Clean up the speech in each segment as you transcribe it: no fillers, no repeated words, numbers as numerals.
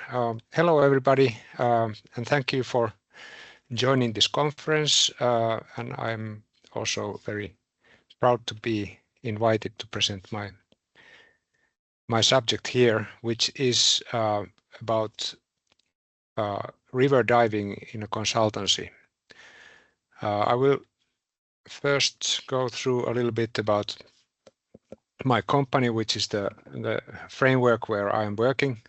Hello, everybody, and thank you for joining this conference. And I'm also very proud to be invited to present my subject here, which is about river diving in a consultancy. I will first go through a little bit about my company, which is the framework where I am working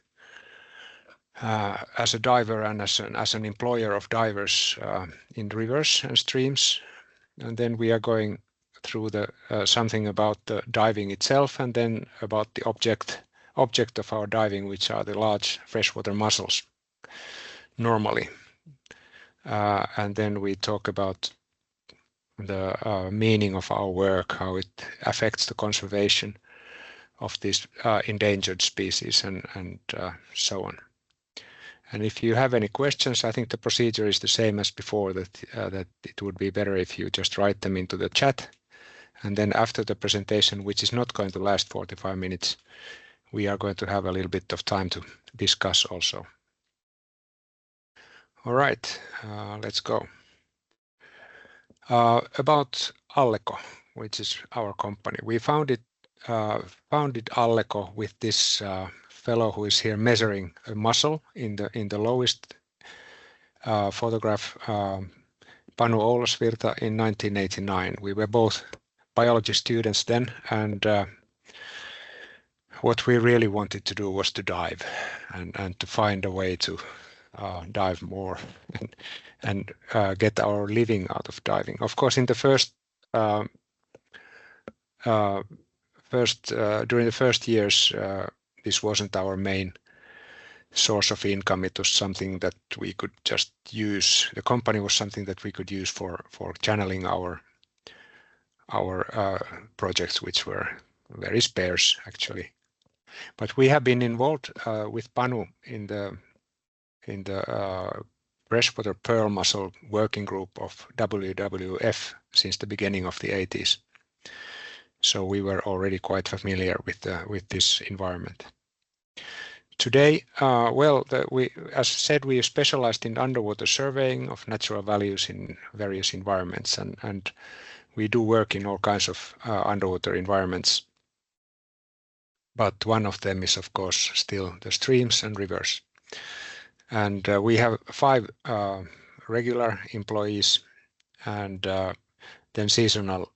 as a diver and as an employer of divers in rivers and streams. And then we are going through the something about the diving itself, and then about the object of our diving, which are the large freshwater mussels normally. And then we talk about the meaning of our work, how it affects the conservation of these endangered species, and so on. And if you have any questions, I think the procedure is the same as before, that it would be better if you just write them into the chat. And then after the presentation, which is not going to last 45 minutes, we are going to have a little bit of time to discuss also. All right, let's go. About Alleco, which is our company. We founded Alleco with this fellow who is here measuring a mussel in the lowest photograph, Panu Oulasvirta, in 1989. We were both biology students then, and what we really wanted to do was to dive and to find a way to dive more and get our living out of diving. Of course, in the during the first years, this wasn't our main source of income. It was something that we could just use. The company was something that we could use for channeling our projects, which were very sparse actually. But we have been involved with Panu in the freshwater pearl mussel working group of WWF since the beginning of the 80s. So we were already quite familiar with this environment. Today, as I said, we are specialized in underwater surveying of natural values in various environments, and we do work in all kinds of underwater environments. But one of them is, of course, still the streams and rivers. And we have 5 regular employees, and then seasonal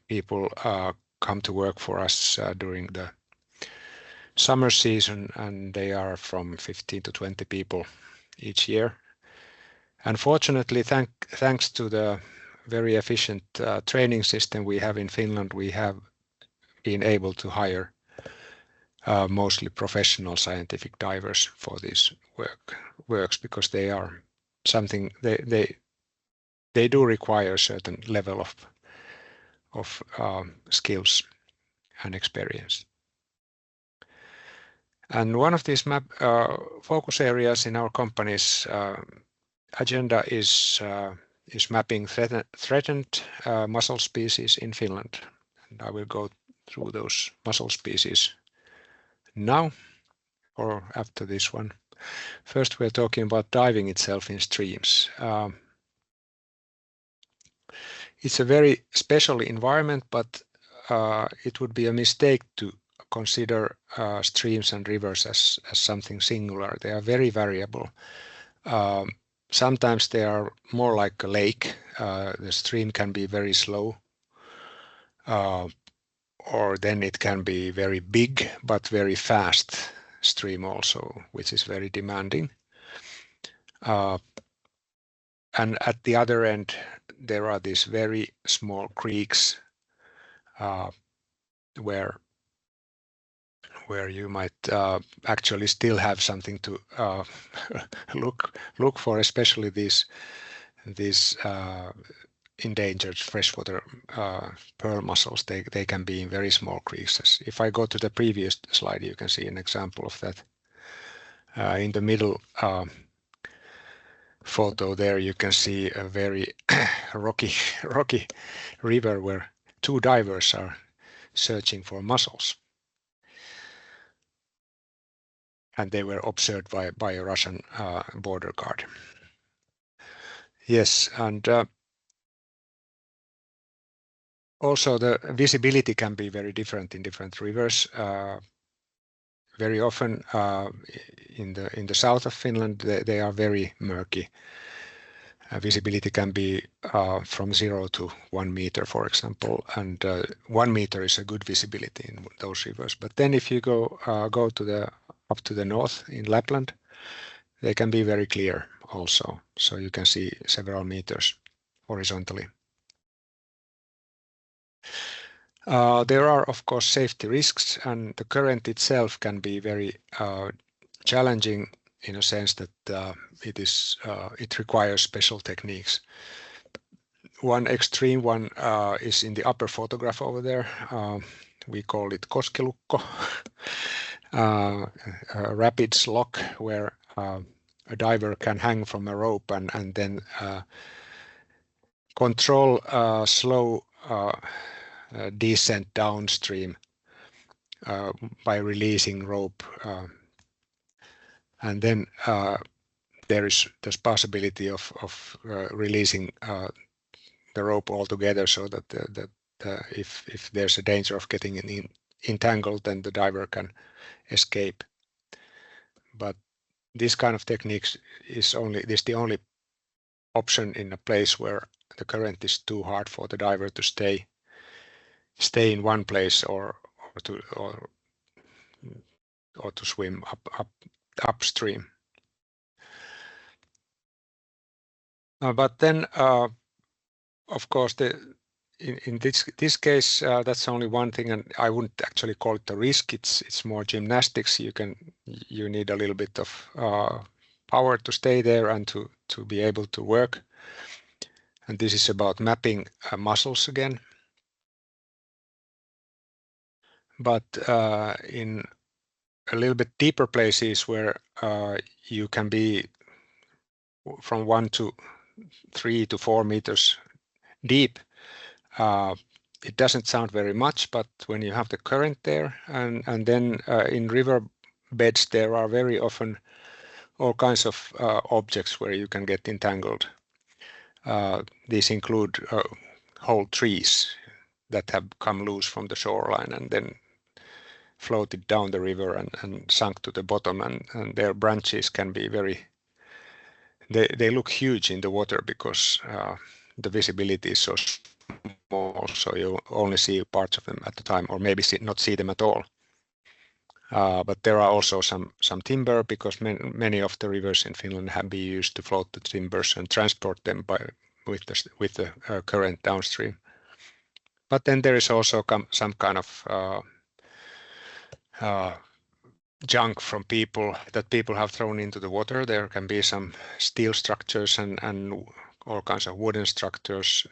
people come to work for us during the summer season, and they are from 15 to 20 people each year. Unfortunately, thanks to the very efficient training system we have in Finland, we have been able to hire mostly professional scientific divers for these works, because they are something they do require a certain level of skills and experience. And one of these focus areas in our company's agenda is mapping threatened mussel species in Finland. And I will go through those mussel species now or after this one. First, we're talking about diving itself in streams. It's a very special environment, but it would be a mistake to consider streams and rivers as something singular. They are very variable. Sometimes they are more like a lake. The stream can be very slow, or then it can be very big but very fast stream also, which is very demanding. And at the other end, there are these very small creeks where you might actually still have something to look for, especially these endangered freshwater pearl mussels. They can be in very small creeks. If I go to the previous slide, you can see an example of that. In the middle photo there, you can see a very rocky river where 2 divers are searching for mussels. and they were observed by a Russian border guard. Yes, and also the visibility can be very different in different rivers. Very often in the south of Finland, they are very murky. Visibility can be from 0 to 1 meter, for example, and 1 meter is a good visibility in those rivers. But then if you go up to the north in Lapland, they can be very clear also, so you can see several meters horizontally. There are, of course, safety risks, and the current itself can be very challenging in a sense that it requires special techniques. One extreme one is in the upper photograph over there. We call it koskelukko, a rapids lock where a diver can hang from a rope and then control slow descent downstream by releasing rope, and then there's possibility of releasing the rope altogether, so that if there's a danger of getting entangled, then the diver can escape. But this kind of techniques is the only option in a place where the current is too hard for the diver to stay in one place or to swim upstream. But then, of course, in this case, that's only one thing, and I wouldn't actually call it a risk. It's more gymnastics. You need a little bit of power to stay there and to be able to work. And this is about mapping muscles again. But in a little bit deeper places where you can be from 1 to 3 to 4 meters deep, it doesn't sound very much, but when you have the current there, and then in river beds there are very often all kinds of objects where you can get entangled. These include whole trees that have come loose from the shoreline and then floated down the river and sunk to the bottom, and their branches can be they look huge in the water because the visibility is so small, so you only see parts of them at the time, or maybe not see them at all. But there are also some timber, because many of the rivers in Finland have been used to float the timbers and transport them with the current downstream. But then there is also some kind of junk from people have thrown into the water. There can be some steel structures and all kinds of wooden structures,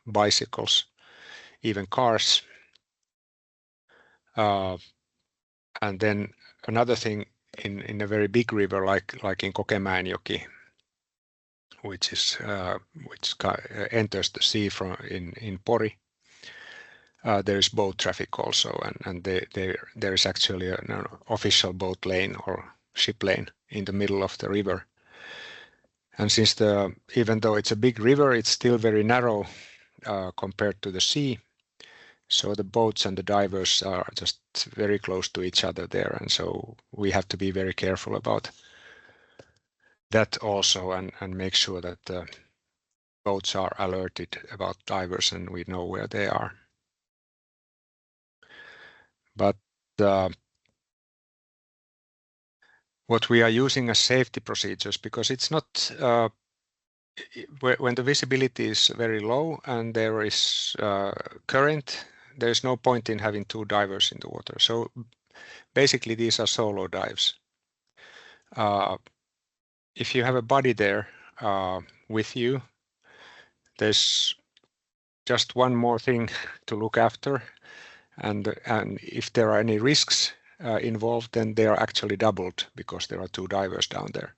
bicycles, even cars. And then another thing in a very big river like in Kokemäenjoki, which enters the sea from in Pori. There is boat traffic also, and there is actually an official boat lane or ship lane in the middle of the river. And since even though it's a big river, it's still very narrow compared to the sea. So the boats and the divers are just very close to each other there, and so we have to be very careful about that also, and make sure that the boats are alerted about divers and we know where they are. But what we are using as safety procedures, because it's not when the visibility is very low and there is current, there is no point in having 2 divers in the water. So basically these are solo dives. If you have a buddy there with you, there's just one more thing to look after, and if there are any risks involved, then they are actually doubled because there are 2 divers down there.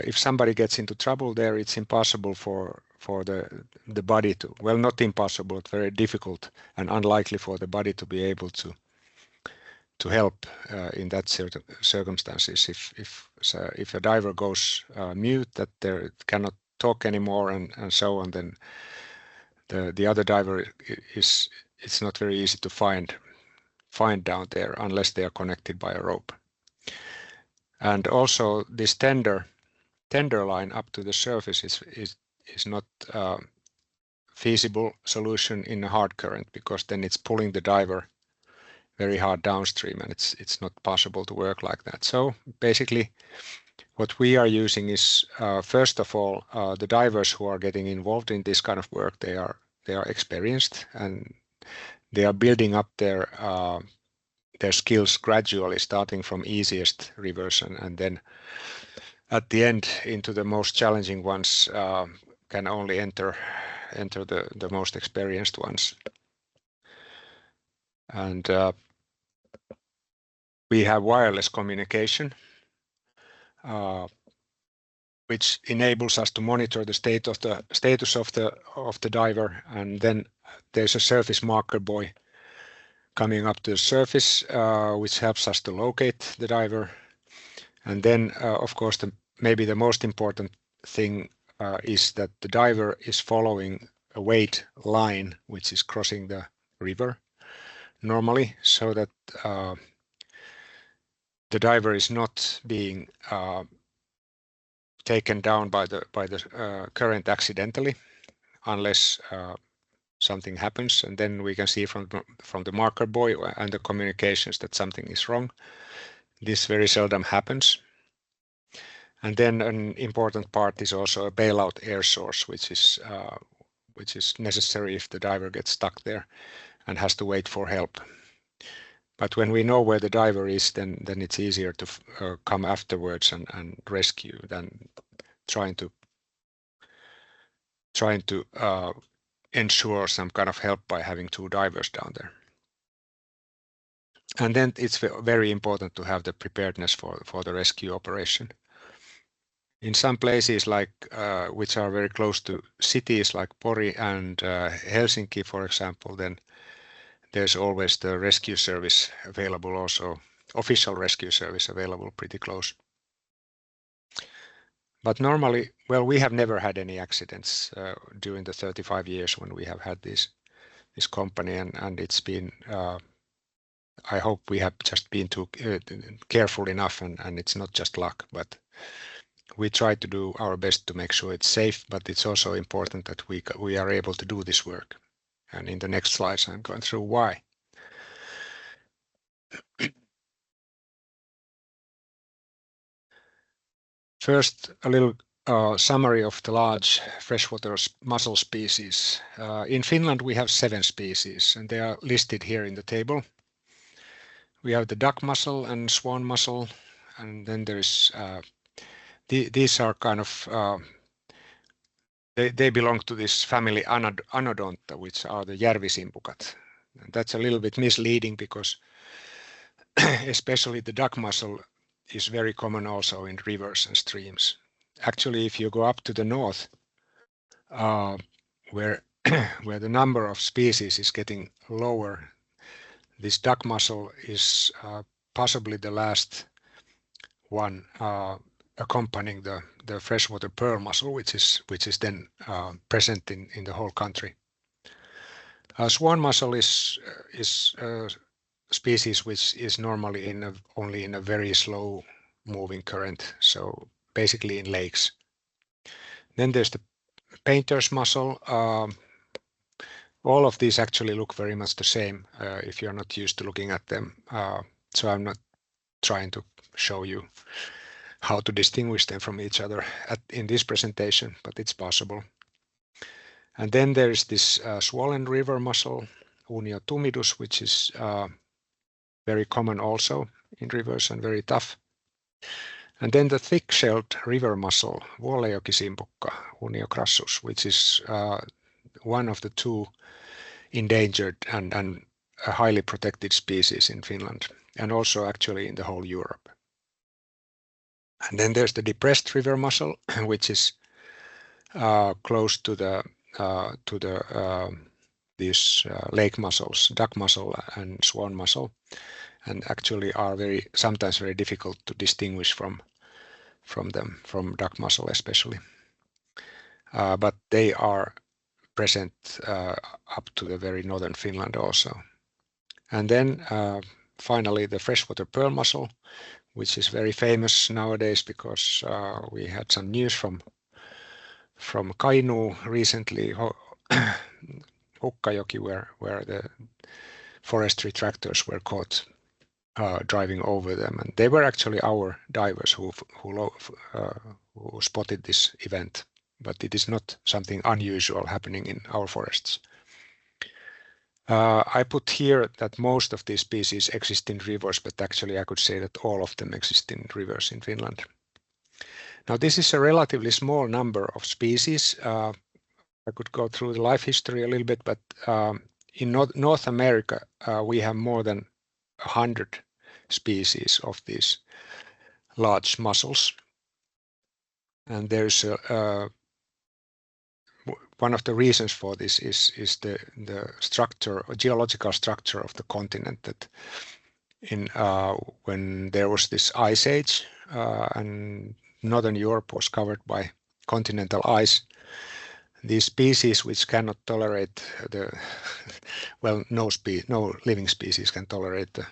If somebody gets into trouble there, it's impossible for the buddy to, well, not impossible, but very difficult and unlikely for the buddy to be able help in that circumstances. If a diver goes mute, that they cannot talk anymore and so on, then the other diver it's not very easy to find down there unless they are connected by a rope. And also this tender line up to the surface is not feasible solution in a hard current, because then it's pulling the diver very hard downstream, and it's not possible to work like that. So basically what we are using is first of all the divers who are getting involved in this kind of work, they are experienced, and they are building up their skills gradually, starting from easiest rivers and then at the end into the most challenging ones, can only enter the most experienced ones. And we have wireless communication, which enables us to monitor the status of the diver, and then there's a surface marker buoy coming up to the surface, which helps us to locate the diver. And then, of course, maybe the most important thing is that the diver is following a weight line which is crossing the river normally, so that the diver is not being taken down by the current accidentally, unless something happens, and then we can see from the marker buoy and the communications that something is wrong. This very seldom happens. And then an important part is also a bailout air source, which is necessary if the diver gets stuck there and has to wait for help. But when we know where the diver is, then it's easier to come afterwards and rescue than trying to ensure some kind of help by having two divers down there. And then it's very important to have the preparedness for the rescue operation. In some places like which are very close to cities like Pori and Helsinki, for example, then there's always the rescue service available, also official rescue service available pretty close. But normally, well, we have never had any accidents during the 35 years when we have had this company, and it's been, I hope we have just been too careful enough, and it's not just luck, but we try to do our best to make sure it's safe, but it's also important that we are able to do this work. And in the next slides, I'm going through why. First, a little summary of the large freshwater mussel species. In Finland, we have 7 species, and they are listed here in the table. We have the duck mussel and swan mussel, and then there's these are kind of they belong to this family Anodonta, which are the järvisimpukat. And that's a little bit misleading, because especially the duck mussel is very common also in rivers and streams. Actually, if you go up to the north, where the number of species is getting lower, this duck mussel is possibly the last one accompanying the freshwater pearl mussel, which is then present in the whole country. Swan mussel is a species which is normally only in a very slow moving current, so basically in lakes. Then there's the painter's mussel. All of these actually look very much the same if you're not used to looking at them. So I'm not trying to show you how to distinguish them from each other in this presentation, but it's possible. And then there is this swollen river mussel, Unio tumidus, which is very common also in rivers and very tough. And then the thick-shelled river mussel, Vuolejokisimpukka, Unio crassus, which is one of the 2 endangered and a highly protected species in Finland, and also actually in the whole Europe. And then there's the depressed river mussel, which is close to the these lake mussels, duck mussel and swan mussel, and actually are sometimes very difficult to distinguish from duck mussel especially. But they are present up to the very northern Finland also. And then finally the freshwater pearl mussel, which is very famous nowadays because we had some news from Kainuu recently, Hukkajoki, where the forestry tractors were caught driving over them, and they were actually our divers who spotted this event, but it is not something unusual happening in our forests. I put here that most of these species exist in rivers, but actually I could say that all of them exist in rivers in Finland. Now this is a relatively small number of species. I could go through the life history a little bit, but in North America we have more than 100 species of these large mussels, and there's one of the reasons for this is the structure, geological structure of the continent. That when there was this ice age and northern Europe was covered by continental ice, these species which cannot tolerate no living species can tolerate the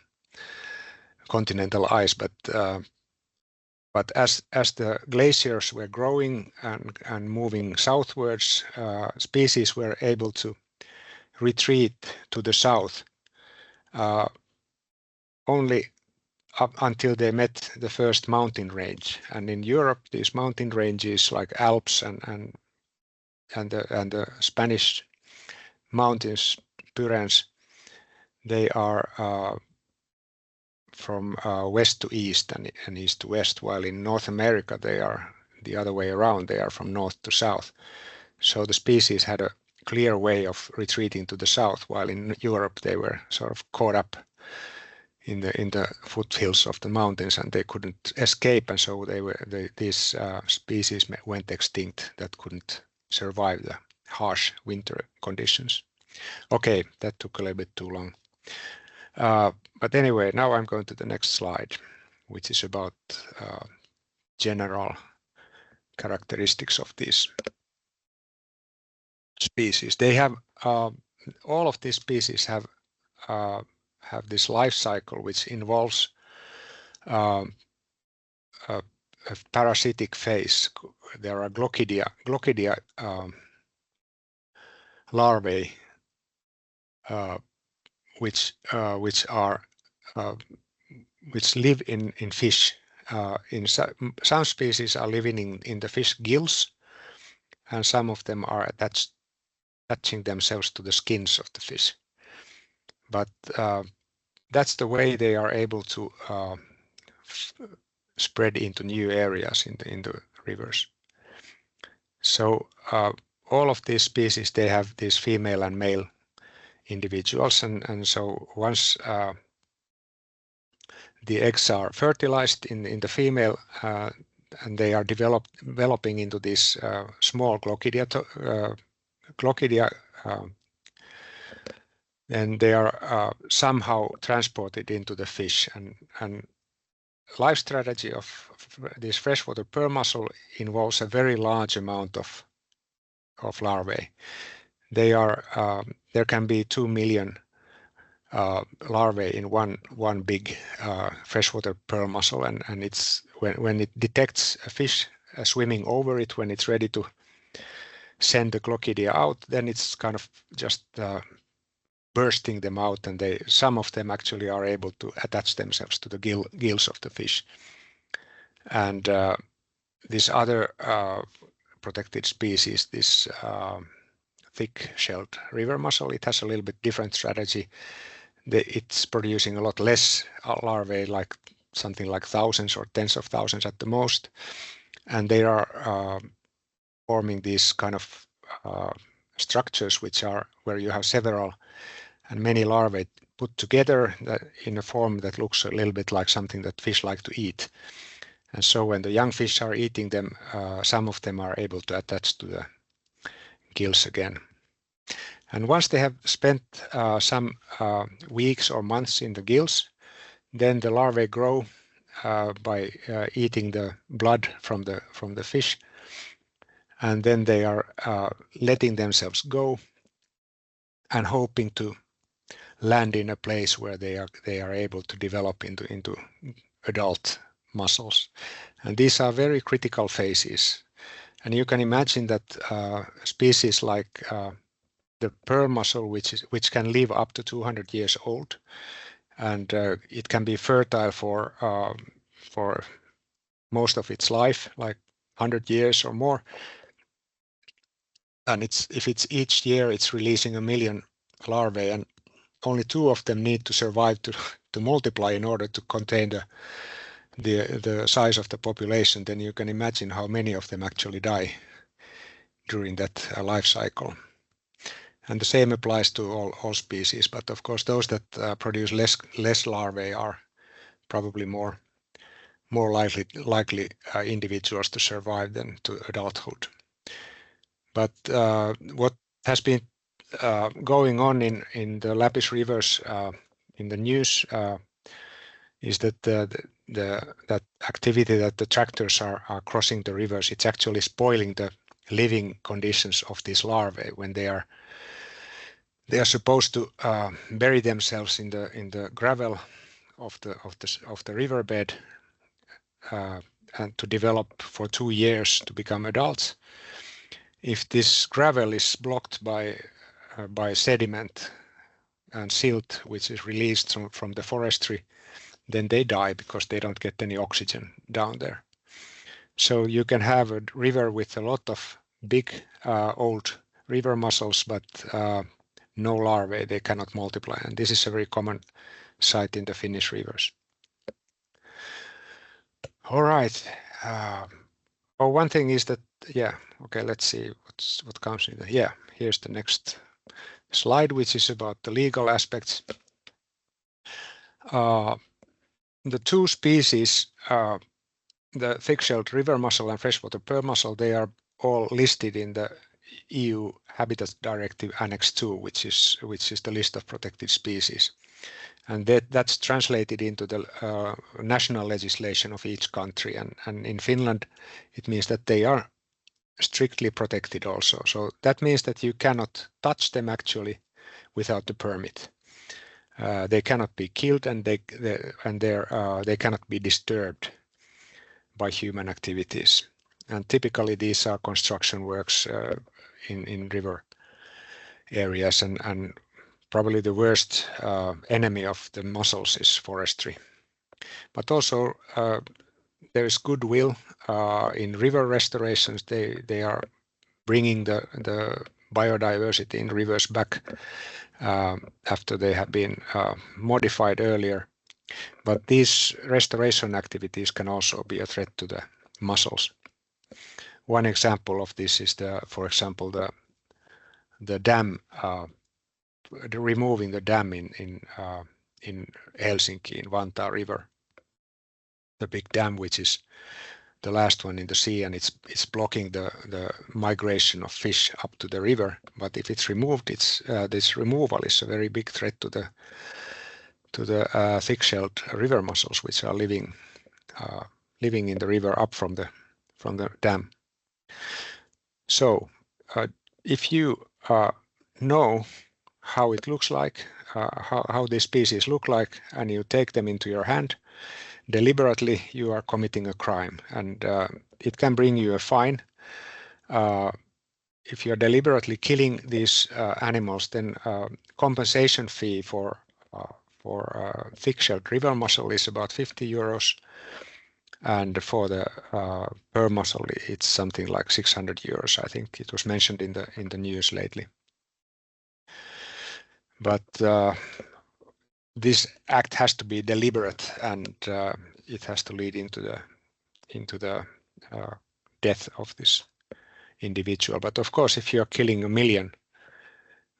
continental ice, but as the glaciers were growing and moving southwards, species were able to retreat to the south only up until they met the first mountain range. And in Europe, these mountain ranges like Alps and the Spanish mountains, Pyrenees, they are from west to east and east to west, while in North America they are the other way around. They are from north to south. So the species had a clear way of retreating to the south, while in Europe they were sort of caught up in the foothills of the mountains and they couldn't escape, and so these species went extinct that couldn't survive the harsh winter conditions. Okay, that took a little bit too long. But anyway, now I'm going to the next slide, which is about general characteristics of these species. They have all of these species have this life cycle which involves a parasitic phase. There are Glochidia larvae which live in fish. In some species are living in the fish gills, and some of them are attaching themselves to the skins of the fish. But that's the way they are able to spread into new areas in the rivers. So all of these species, they have these female and male individuals, and so once the eggs are fertilized in the female and they are developing into these small Glochidia, and they are somehow transported into the fish, and life strategy of this freshwater pearl mussel involves a very large amount of larvae. There can be 2 million larvae in one big freshwater pearl mussel, and it's when it detects a fish swimming over it, when it's ready to send the Glochidia out, then it's kind of just bursting them out, and some of them actually are able to attach themselves to the gills of the fish. And this other protected species, this thick-shelled river mussel, it has a little bit different strategy. It's producing a lot less larvae, like something like thousands or tens of thousands at the most, and they are forming these kind of structures where you have several and many larvae put together in a form that looks a little bit like something that fish like to eat. And so when the young fish are eating them, some of them are able to attach to the gills again. And once they have spent some weeks or months in the gills, then the larvae grow by eating the blood from the fish, and then they are letting themselves go and hoping to land in a place where they are able to develop into adult mussels. And these are very critical phases. And you can imagine that species like the pearl mussel, which can live up to 200 years old, and it can be fertile for most of its life, like 100 years or more. And if it's each year it's releasing 1 million larvae, and only 2 of them need to survive to multiply in order to contain the size of the population, then you can imagine how many of them actually die during that life cycle. And the same applies to all species, but of course those that produce less larvae are probably more likely individuals to survive than to adulthood. But what has been going on in the Lapis rivers in the news is that that activity that the tractors are crossing the rivers, it's actually spoiling the living conditions of these larvae when they are supposed to bury themselves in the gravel of the riverbed and to develop for 2 years to become adults. If this gravel is blocked by sediment and silt, which is released from the forestry, then they die because they don't get any oxygen down there. So you can have a river with a lot of big old river mussels, but no larvae, they cannot multiply. And this is a very common sight in the Finnish rivers. All right. One thing is that, let's see what comes in. Here's the next slide, which is about the legal aspects. The 2 species, the thick-shelled river mussel and freshwater pearl mussel, they are all listed in the EU Habitat Directive Annex 2, which is the list of protected species. And that's translated into the national legislation of each country. And in Finland, it means that they are strictly protected also. So that means that you cannot touch them actually without the permit. They cannot be killed, and they cannot be disturbed by human activities. And typically these are construction works in river areas, and probably the worst enemy of the mussels is forestry. But also there is goodwill in river restorations. They are bringing the biodiversity in rivers back after they have been modified earlier. But these restoration activities can also be a threat to the mussels. One example of this is for example, the dam, removing the dam in Helsinki, in Vantaa River, the big dam, which is the last one in the sea, and it's blocking the migration of fish up to the river. But if it's removed, this removal is a very big threat to the thick-shelled river mussels, which are living in the river up from the dam. So if you know how it looks like, how these species look like, and you take them into your hand, deliberately you are committing a crime, and it can bring you a fine. If you're deliberately killing these animals, then compensation fee for thick-shelled river mussel is about 50 euros, and for the pearl mussel it's something like 600 euros. I think it was mentioned in the news lately. But this act has to be deliberate, and it has to lead into the death of this individual. But of course, if you're killing 1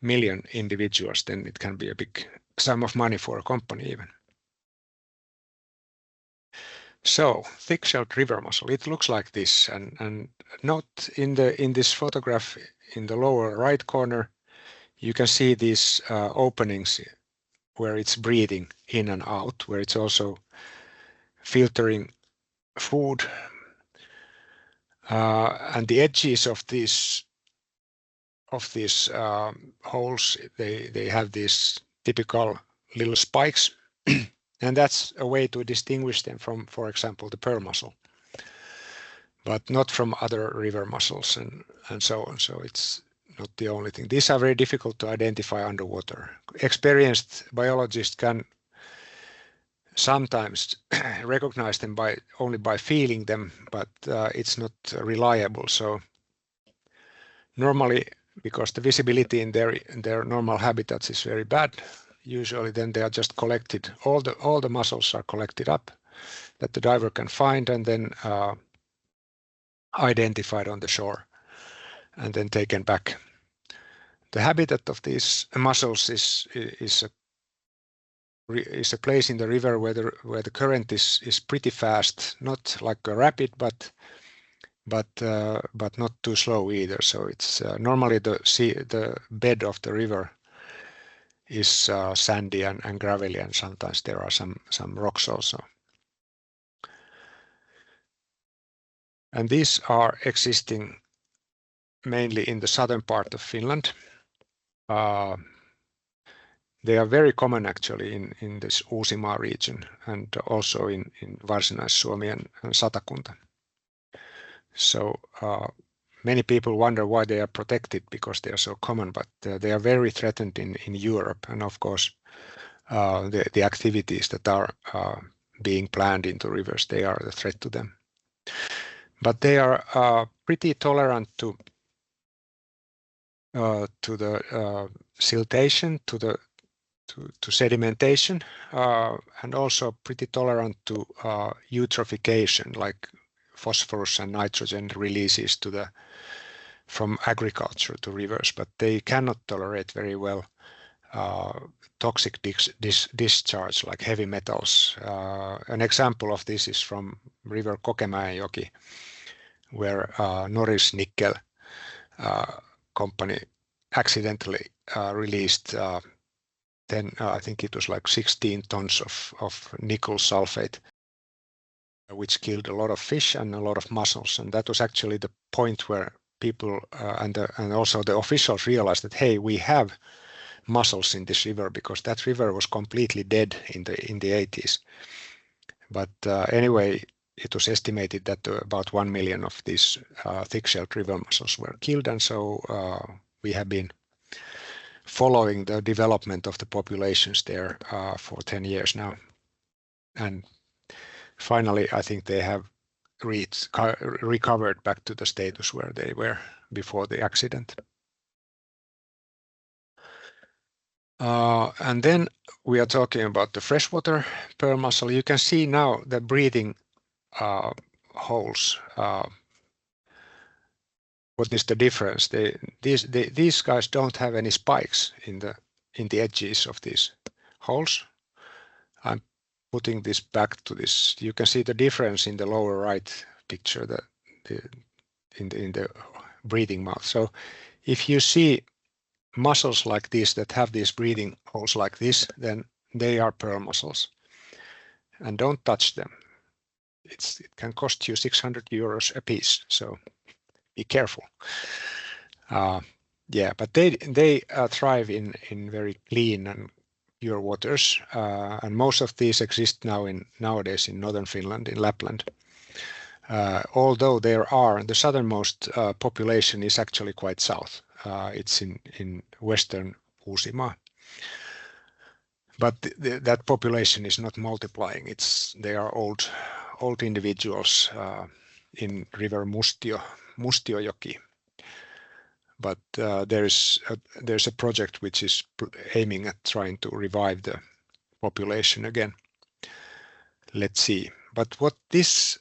million individuals, then it can be a big sum of money for a company even. So thick-shelled river mussel, it looks like this, and note in this photograph in the lower right corner, you can see these openings where it's breathing in and out, where it's also filtering food. And the edges of these holes, they have these typical little spikes, and that's a way to distinguish them from, for example, the pearl mussel, but not from other river mussels and so on. So it's not the only thing. These are very difficult to identify underwater. Experienced biologists can sometimes recognize them only by feeling them, but it's not reliable. So normally, because the visibility in their normal habitats is very bad, usually then they are just collected. All the mussels are collected up that the diver can find and then identified on the shore and then taken back. The habitat of these mussels is a place in the river where the current is pretty fast, not like a rapid, but not too slow either. So it's normally the bed of the river is sandy and gravelly, and sometimes there are some rocks also. And these are existing mainly in the southern part of Finland. They are very common actually in this Saimaa region and also in Varsinais-Suomi and Satakunta. So many people wonder why they are protected because they are so common, but they are very threatened in Europe. And of course, the activities that are being planned into rivers, they are the threat to them. But they are pretty tolerant to the siltation, to sedimentation, and also pretty tolerant to eutrophication, like phosphorus and nitrogen releases from agriculture to rivers, but they cannot tolerate very well toxic discharge like heavy metals. An example of this is from river Kokemäenjoki, where Norris Nickel company accidentally released I think it was like 16 tons of nickel sulfate, which killed a lot of fish and a lot of mussels. And that was actually the point where people and also the officials realized that, hey, we have mussels in this river, because that river was completely dead in the 80s. But anyway, it was estimated that about 1 million of these thick-shelled river mussels were killed, and so we have been following the development of the populations there for 10 years now. And finally, I think they have recovered back to the status where they were before the accident. And then we are talking about the freshwater pearl mussel. You can see now the breathing holes. What is the difference? These guys don't have any spikes in the edges of these holes. I'm putting this back to this. You can see the difference in the lower right picture, in the breathing mouth. So if you see mussels like this that have these breathing holes like this, then they are pearl mussels. And don't touch them. It can cost you 600 euros a piece. So be careful. Yeah, but they thrive in very clean and pure waters, and most of these exist nowadays in northern Finland, in Lapland. Although the southernmost population is actually quite south. It's in western Saimaa. But that population is not multiplying. They are old individuals in river Mustiojoki. But there's a project which is aiming at trying to revive the population again. Let's see. But what this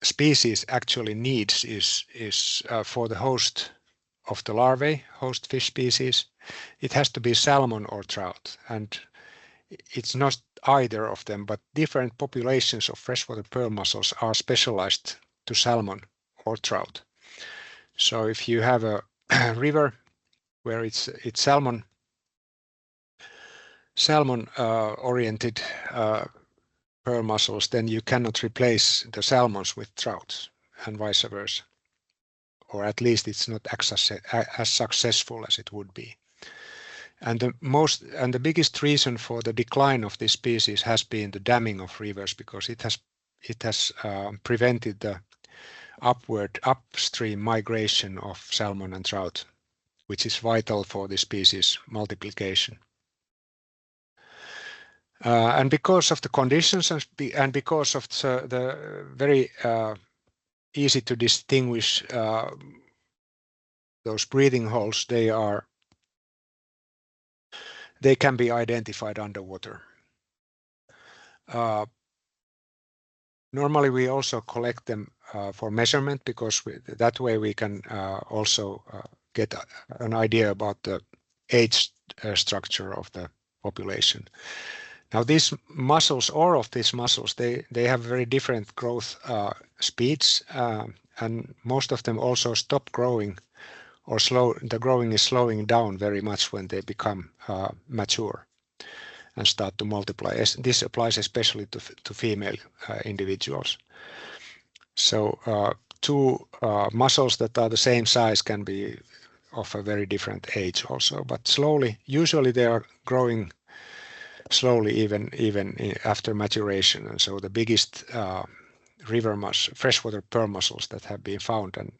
species actually needs is for the host of the larvae, host fish species, it has to be salmon or trout. And it's not either of them, but different populations of freshwater pearl mussels are specialized to salmon or trout. So if you have a river where it's salmon oriented pearl mussels, then you cannot replace the salmons with trouts and vice versa, or at least it's not as successful as it would be. And the biggest reason for the decline of this species has been the damming of rivers, because it has prevented the upstream migration of salmon and trout, which is vital for the species multiplication. And because of the conditions and because of the very easy to distinguish those breathing holes, they can be identified underwater. Normally we also collect them for measurement, because that way we can also get an idea about the age structure of the population. Now these mussels, all of these mussels, they have very different growth speeds, and most of them also stop growing, or the growing is slowing down very much when they become mature and start to multiply. This applies especially to female individuals. So two mussels that are the same size can be of a very different age also, but slowly, usually they are growing slowly even after maturation. And so the biggest freshwater pearl mussels that have been found, and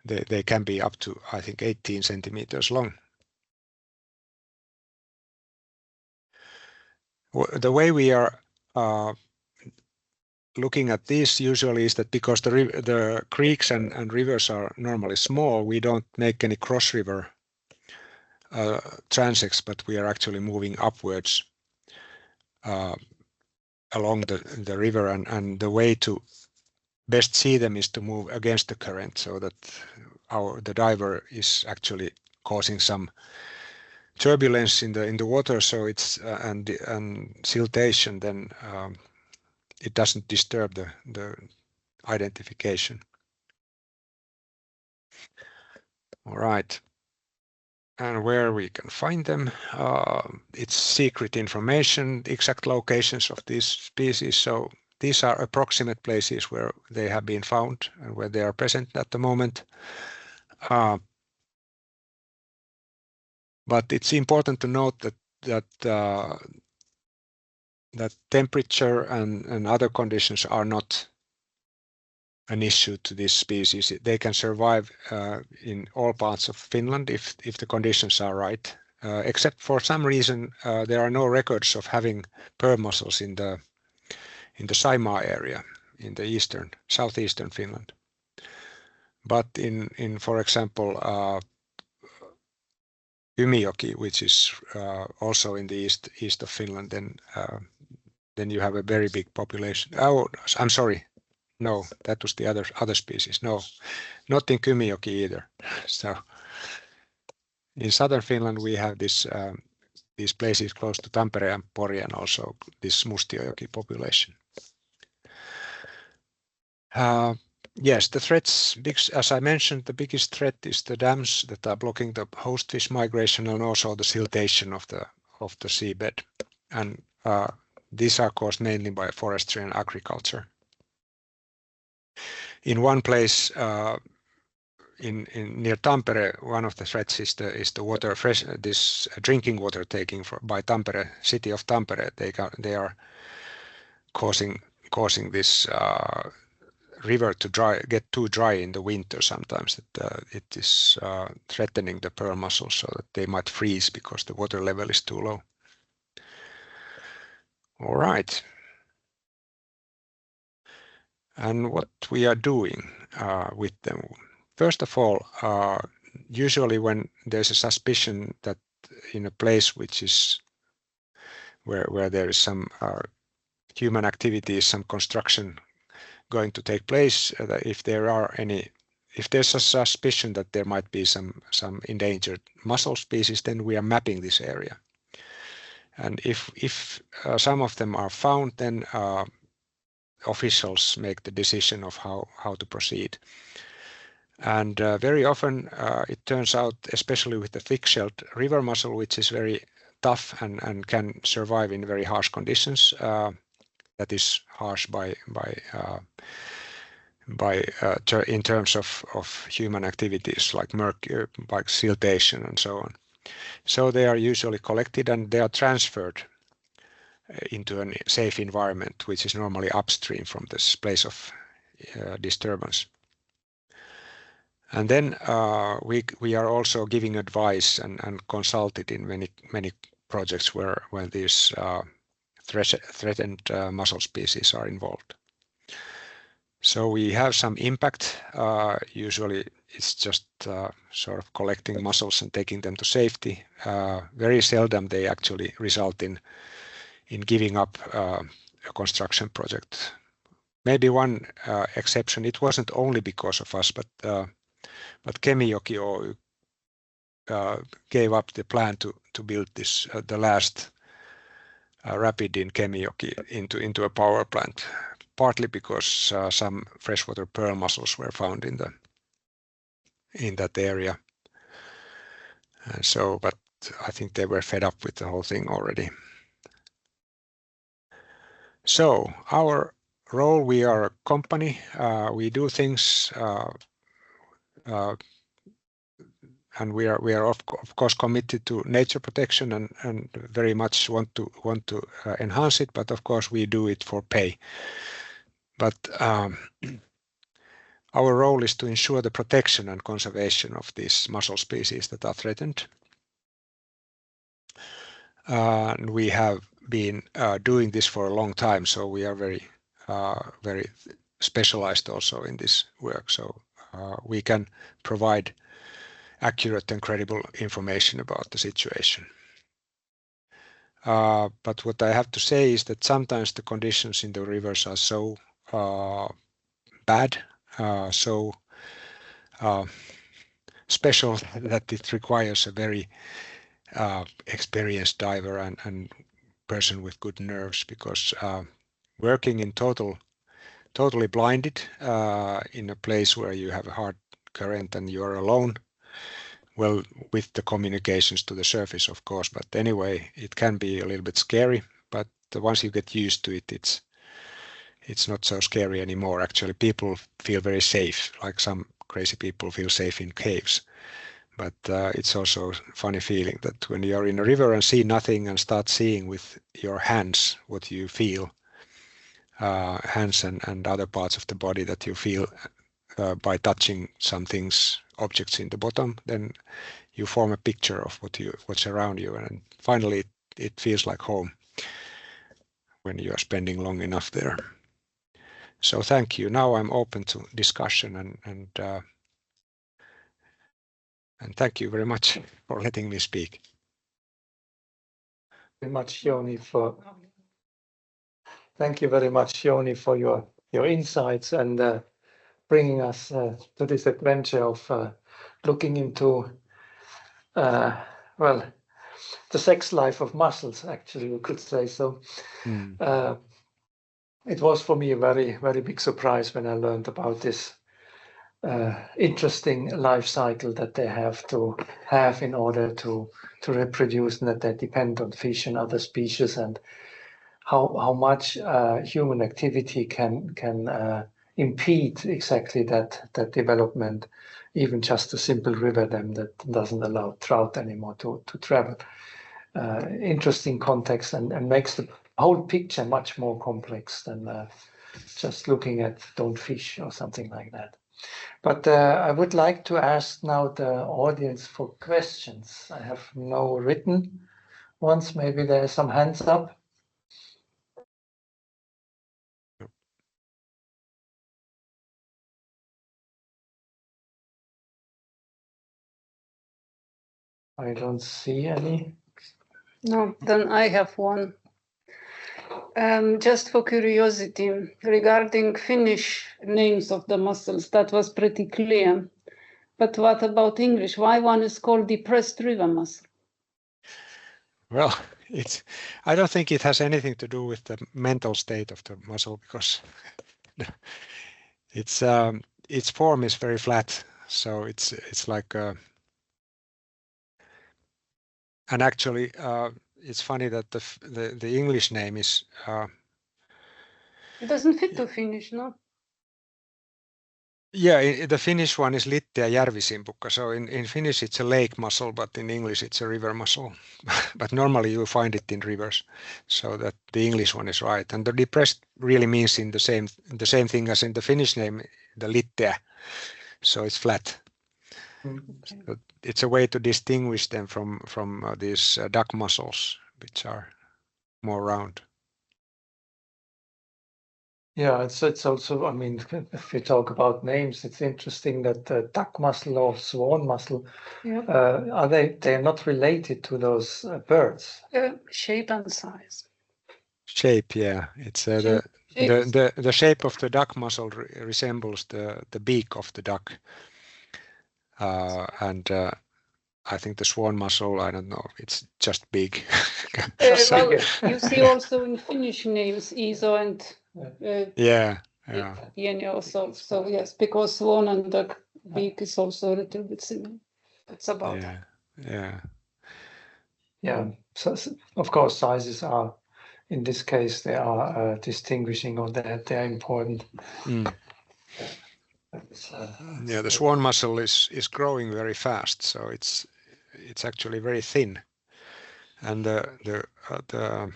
they can be up to, I think, 18 centimeters long. The way we are looking at this usually is that because the creeks and rivers are normally small, we don't make any cross-river transects, but we are actually moving upwards along the river, and the way to best see them is to move against the current, so that the diver is actually causing some turbulence in the water, so it's and siltation, then it doesn't disturb the identification. All right. And where we can find them, it's secret information, exact locations of these species. So these are approximate places where they have been found and where they are present at the moment. But it's important to note that temperature and other conditions are not an issue to this species. They can survive in all parts of Finland if the conditions are right. Except for some reason, there are no records of having pearl mussels in the Saimaa area in the southeastern Finland. But in for example, Kymijoki, which is also in the east of Finland, then you have a very big population. Oh, I'm sorry. No, that was the other species. No, not in Kymijoki either. So in southern Finland we have these places close to Tampere and Pori, and also this Mustiojoki population. Yes, the threats, as I mentioned, the biggest threat is the dams that are blocking the host fish migration, and also the siltation of the seabed. And these are caused mainly by forestry and agriculture. In one place near Tampere, one of the threats is the water, this drinking water taking by Tampere, city of Tampere. They are causing this river to get too dry in the winter sometimes. That it is threatening the pearl mussels, so that they might freeze because the water level is too low. All right. And what we are doing with them. First of all, usually when there's a suspicion that in a place which is where there is some human activities, some construction going to take place, if there's a suspicion that there might be some endangered mussel species, then we are mapping this area. And if some of them are found, then officials make the decision of how to proceed. And very often it turns out, especially with the thick-shelled river mussel, which is very tough and can survive in very harsh conditions, that is harsh in terms of human activities like mercury, like siltation and so on. So they are usually collected and they are transferred into a safe environment, which is normally upstream from this place of disturbance. And then we are also giving advice and consulted in many projects where these threatened mussel species are involved. So we have some impact. Usually it's just sort of collecting mussels and taking them to safety. Very seldom they actually result in giving up a construction project. Maybe one exception, it wasn't only because of us, but Kemijoki Oy gave up the plan to build this the last rapid in Kemijoki into a power plant, partly because some freshwater pearl mussels were found in that area. And so, but I think they were fed up with the whole thing already. So our role, we are a company. We do things, and we are of course committed to nature protection and very much want to enhance it. But of course we do it for pay. But our role is to ensure the protection and conservation of these mussel species that are threatened. And we have been doing this for a long time, so we are very specialized also in this work. So we can provide accurate and credible information about the situation. But what I have to say is that sometimes the conditions in the rivers are so bad, so special that it requires a very experienced diver and person with good nerves, because working in totally blinded in a place where you have a hard current and you are alone, well, with the communications to the surface, of course, but anyway, it can be a little bit scary, but once you get used to it, it's not so scary anymore. Actually, people feel very safe, like some crazy people feel safe in caves. But it's also a funny feeling that when you're in a river and see nothing and start seeing with your hands what you feel, hands and other parts of the body that you feel by touching some things, objects in the bottom, then you form a picture of what's around you, and finally it feels like home when you are spending long enough there. So thank you. Now I'm open to discussion and thank you very much for letting me speak. Very much, Jouni, thank you very much, Jouni, for your insights and bringing us to this adventure of looking into well, the sex life of mussels. Actually, we could say so. It was for me a very big surprise when I learned about this interesting life cycle that they have to have in order to reproduce, and that they depend on fish and other species, and how much human activity can impede exactly that development. Even just a simple river dam that doesn't allow trout anymore to travel. Interesting context and makes the whole picture much more complex than just looking at don't fish or something like that. But I would like to ask now the audience for questions. I have no written ones. Maybe there are some hands up. I don't see any. No, then I have one. Just for curiosity, regarding Finnish names of the mussels, that was pretty clear. But what about English? Why one is called depressed river mussel? Well, I don't think it has anything to do with the mental state of the mussel, because its form is very flat, So it's like, and actually it's funny that the English name is. It doesn't fit to Finnish, no? Yeah, the Finnish one is Littea järvisimpukka. So in Finnish it's a lake mussel, but in English it's a river mussel. But normally you find it in rivers, so that the English one is right. And the depressed really means in the same thing as in the Finnish name, the Littea. So it's flat. Okay. So it's a way to distinguish them from these duck mussels, which are more round. Yeah, it's also, I mean, if you talk about names, it's interesting that duck mussel or swan mussel, Yeah. they're not related to those birds? Shape and size. Shape, yeah. It's the shape of the duck mussel resembles the beak of the duck, and I think the swan mussel, I don't know, it's just big. Well, you see also in Finnish names Iso and Yeah. Pieni also. So yes, because swan and duck beak is also a little bit similar. It's about that. Yeah. So of course, sizes are, in this case, they are distinguishing, or that they are important. Yeah, the swan mussel is growing very fast, so it's actually very thin, and the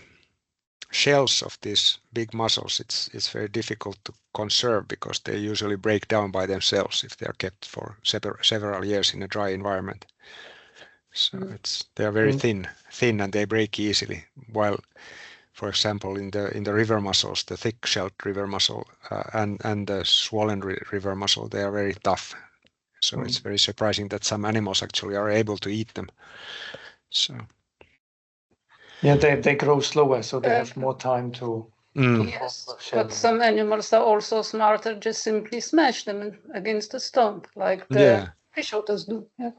shells of these big mussels, it's very difficult to conserve because they usually break down by themselves if they are kept for several years in a dry environment. So they are very thin, and they break easily. While, for example, in the river mussels, the thick-shelled river mussel and the swollen river mussel, they are very tough. So it's very surprising that some animals actually are able to eat them. So. Yeah, they grow slower, so they have more time to. Yes, but some animals are also smarter. Just simply smash them against a stone, like the fish otters do. Yeah.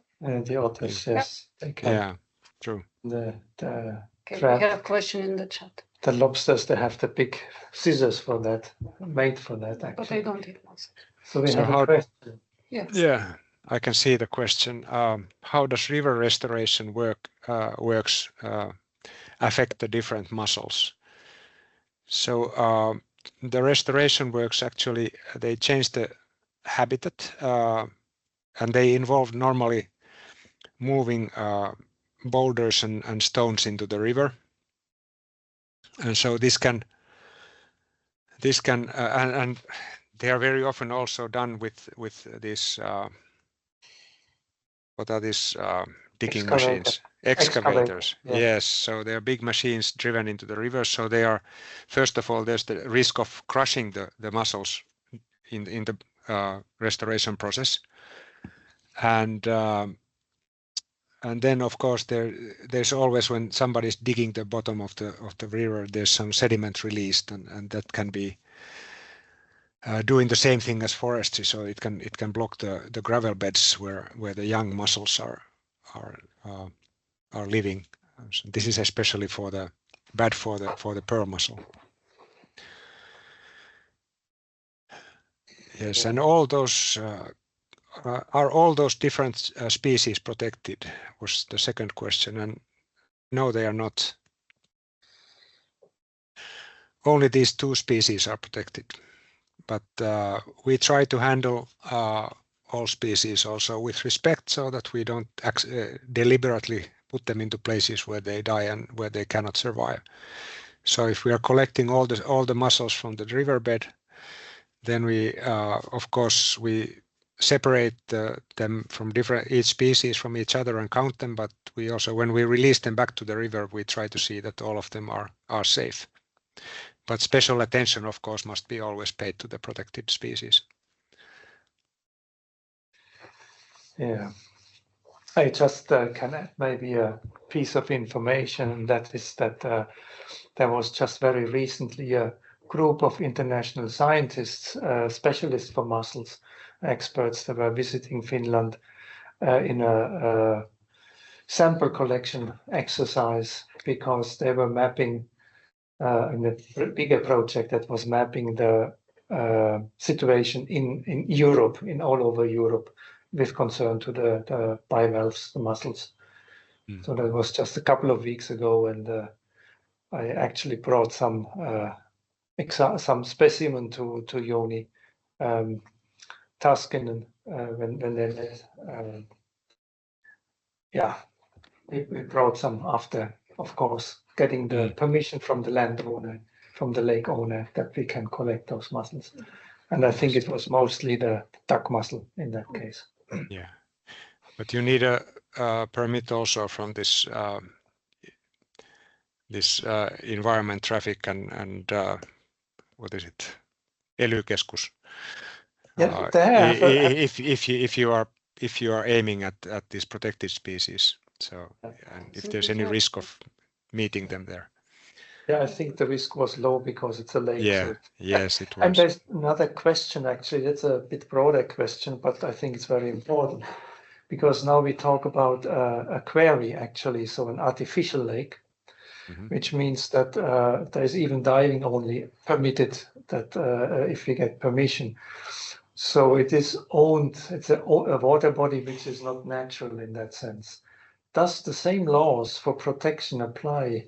The otters, yes, they can. Yeah, true. The Okay, crab, we have a question in the chat. The lobsters, they have the big scissors for that, made for that. Actually. But they don't eat lobsters. So we have a question. Yes. Yeah, I can see the question. How does river restoration works affect the different mussels? So the restoration works actually, they change the habitat and they involve normally moving boulders and stones into the river. And so this can and they are very often also done with these what are these digging machines? Excavators. Yeah. Yes, so they are big machines driven into the river. So they are, first of all, there's the risk of crushing the mussels in the restoration process, and then of course there's always, when somebody's digging the bottom of the river, there's some sediment released, and that can be doing the same thing as forestry. So it can block the gravel beds where the young mussels are living. So this is especially bad for the pearl mussel. Yes, and all those are all those different species protected, was the second question, and no, they are not. Only these two species are protected, but we try to handle all species also with respect, so that we don't deliberately put them into places where they die and where they cannot survive. So if we are collecting all the mussels from the riverbed, then we of course we separate them from each species from each other and count them, but we also, when we release them back to the river, we try to see that all of them are safe. But special attention, of course, must be always paid to the protected species. Yeah. I just can add maybe a piece of information, and that is that there was just very recently a group of international scientists, specialists for mussels, experts that were visiting Finland in a sample collection exercise, because they were mapping in a bigger project that was mapping the situation in Europe, in all over Europe, with concern to the bivalves, the mussels. So that was just a couple of weeks ago, and I actually brought some specimen to Jouni Taskinen when they met. We brought some after, of course, getting the permission from the landowner, from the lake owner, that we can collect those mussels. And I think it was mostly the duck mussel in that case. Yeah, but you need a permit also from this environment, traffic, and what is it, ELY-keskus. Yeah, if you are aiming at these protected species, so and if there's any risk of meeting them there. Yeah, I think the risk was low because it's a lake. Yeah, so yes, it was. And there's another question, actually. It's a bit broader question, but I think it's very important because now we talk about a quarry, actually, so an artificial lake, which means that there is even diving only permitted, that if we get permission. So it is owned, it's a water body which is not natural in that sense. Does the same laws for protection apply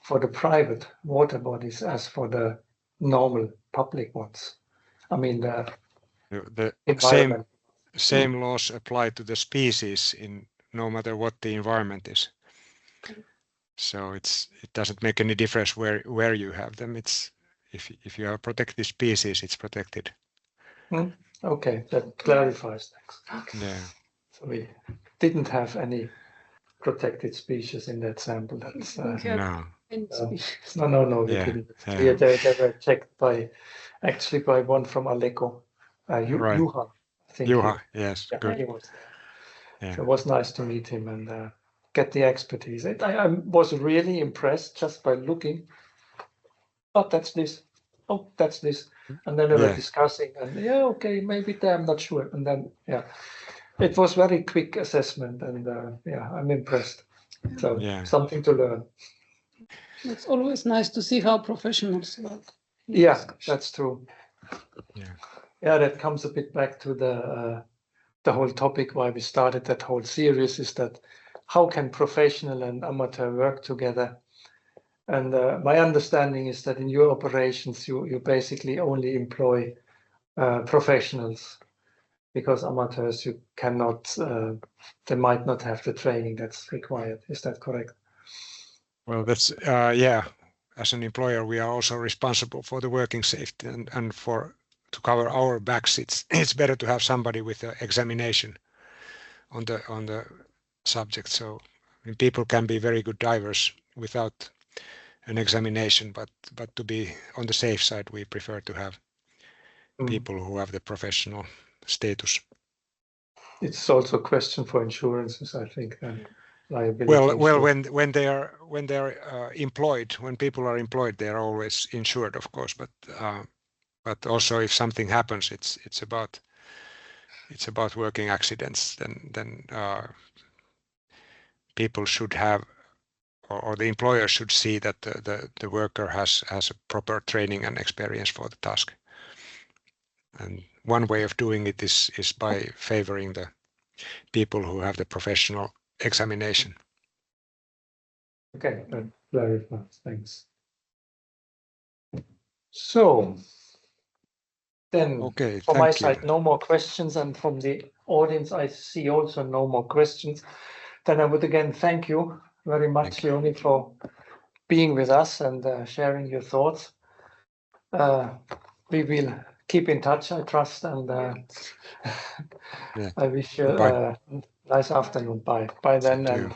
for the private water bodies as for the normal public ones? I mean, the environment. same laws apply to the species in no matter what the environment is. So it doesn't make any difference where you have them. It's if you have a protected species, it's protected. Okay, that clarifies things. Yeah. So we didn't have any protected species in that sample. That's No. no, we Yeah, didn't. yeah. They were checked by one from Alleco, Right. Juha. I think Juha, yes, yeah, good. he was there. Yeah. So it was nice to meet him and get the expertise. I was really impressed just by looking. Oh, that's this. Oh, that's this. And then we were discussing, and okay, maybe I'm not sure. And then it was very quick assessment, and I'm impressed. So something to learn. It's always nice to see how professionals work. Yeah, that's true. Yeah, that comes a bit back to the whole topic why we started that whole series, is that how can professional and amateur work together? And my understanding is that in your operations, you basically only employ professionals, because amateurs, you cannot, they might not have the training that's required. Is that correct? Well, that's as an employer, we are also responsible for the working safety and to cover our backs. It's better to have somebody with an examination on the subject. So I mean, people can be very good divers without an examination, but to be on the safe side, we prefer to have people who have the professional status. It's also a question for insurances, I think, and liability. Well, when they are employed, when people are employed, they are always insured, of course. But also, if something happens, it's about working accidents. Then people should have, or the employer should see that the worker has a proper training and experience for the task. And one way of doing it is by favoring the people who have the professional examination. Okay, that clarifies. Thanks. So then, from my side, no more questions, and from the audience, I see also no more questions. Then I would again thank you very much, Jouni, for being with us and sharing your thoughts. We will keep in touch, I trust, and I wish you a nice afternoon. Bye then, and